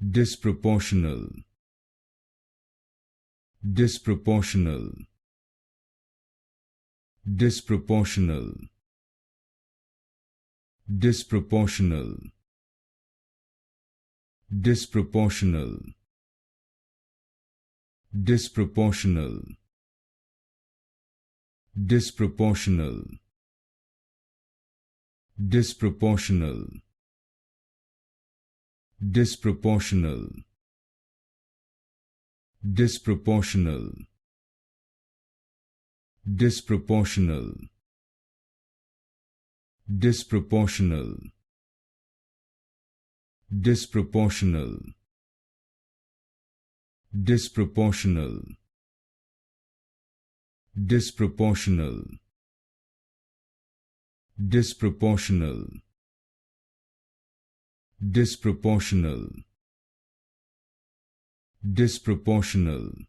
disproportional, disproportional, disproportional, disproportional, disproportional, disproportional, disproportional, disproportional, disproportional, disproportional, disproportional, disproportional, disproportional, disproportional, disproportional, disproportional, disproportional, disproportional,